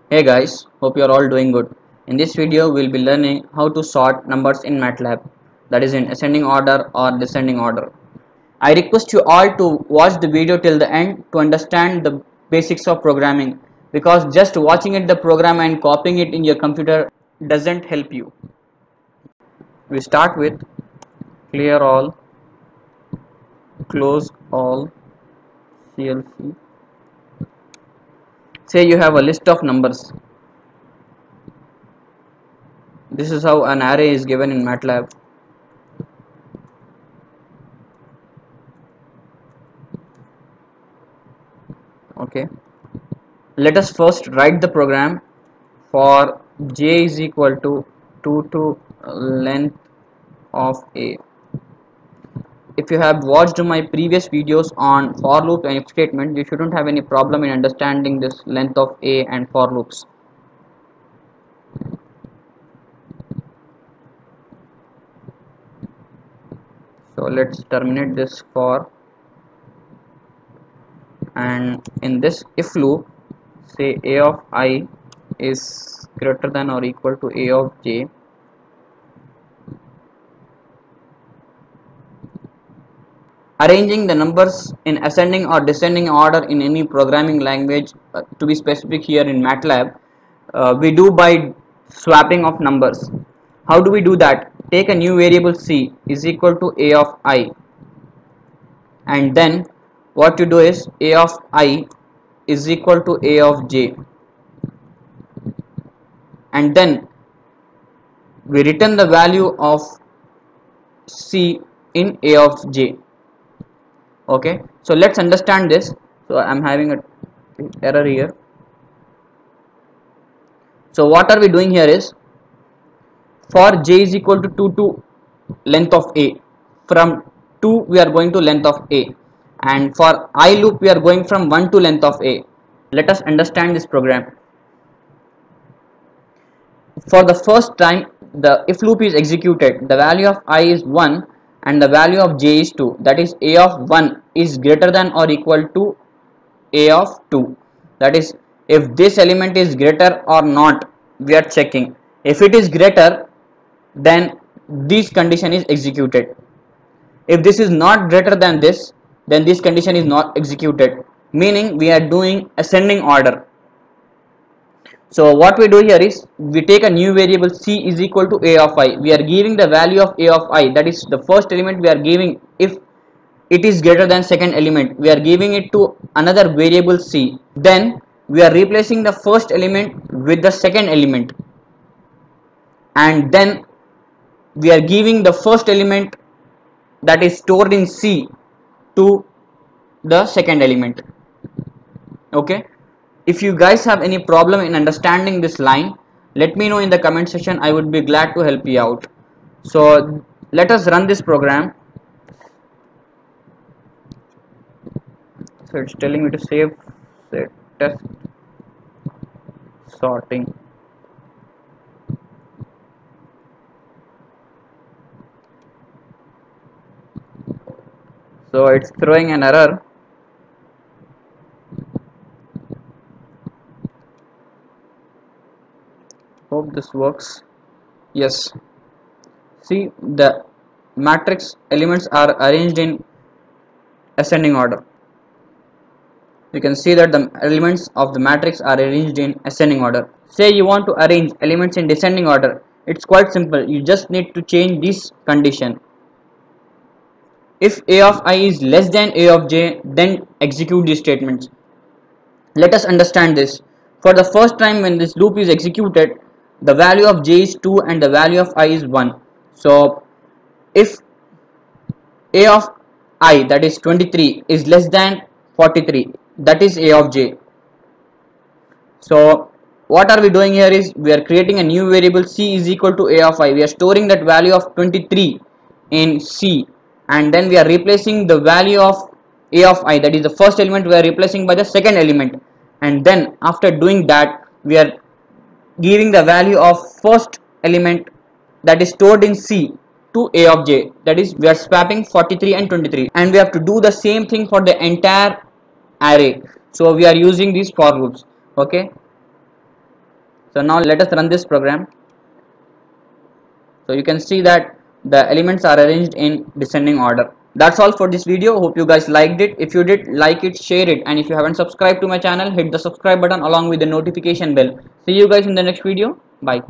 Hey guys, hope you are all doing good. In this video, we'll be learning how to sort numbers in MATLAB, that is in ascending order or descending order. I request you all to watch the video till the end to understand the basics of programming, because just watching it the program and copying it in your computer doesn't help you. We start with clear all, close all, CLC. Say you have a list of numbers. This is how an array is given in MATLAB. Okay, let us first write the program for j is equal to 2 to length of a. If you have watched my previous videos on for loop and if statement, you shouldn't have any problem in understanding this length of a and for loops. So let's terminate this for, and in this if loop, say a of I is greater than or equal to a of j. Arranging the numbers in ascending or descending order in any programming language, to be specific here in MATLAB, we do by swapping of numbers. How do we do that? Take a new variable c is equal to a of I, and then what you do is a of I is equal to a of j, and then we return the value of c in a of j. Okay, so let's understand this. So I'm having a error here. So what are we doing here is, for j is equal to 2 to length of a, from 2 we are going to length of a, and for I loop we are going from 1 to length of a. Let us understand this program. For the first time the if loop is executed, the value of I is 1 and the value of j is 2, that is a of 1 is greater than or equal to a of 2. That is, if this element is greater or not, we are checking. If it is greater, then this condition is executed. If this is not greater than this, then this condition is not executed, meaning we are doing ascending order. So what we do here is, we take a new variable c is equal to a of I. We are giving the value of a of I, that is the first element we are giving. If it is greater than second element, we are giving it to another variable c. Then we are replacing the first element with the second element, and then we are giving the first element that is stored in c to the second element. Okay, if you guys have any problem in understanding this line, let me know in the comment section. I would be glad to help you out. So let us run this program. So it's telling me to save, say test sorting. So it's throwing an error. Hope this works. Yes, see, the matrix elements are arranged in ascending order. You can see that the elements of the matrix are arranged in ascending order. Say you want to arrange elements in descending order. It's quite simple. You just need to change this condition. If a of I is less than a of j, then execute these statements. Let us understand this. For the first time when this loop is executed, the value of j is 2 and the value of I is 1. So if a of I, that is 23, is less than 43, that is a of j. So what are we doing here is, we are creating a new variable c is equal to a of I. We are storing that value of 23 in c, and then we are replacing the value of a of I, that is the first element, we are replacing by the second element, and then after doing that we are giving the value of first element that is stored in c to a of j, that is we are swapping 43 and 23, and we have to do the same thing for the entire array. So we are using these for loops. Okay, So now let us run this program. So you can see that the elements are arranged in descending order. That's all for this video. Hope you guys liked it. If you did, like it, share it, and if you haven't subscribed to my channel, hit the subscribe button along with the notification bell. See you guys in the next video. Bye.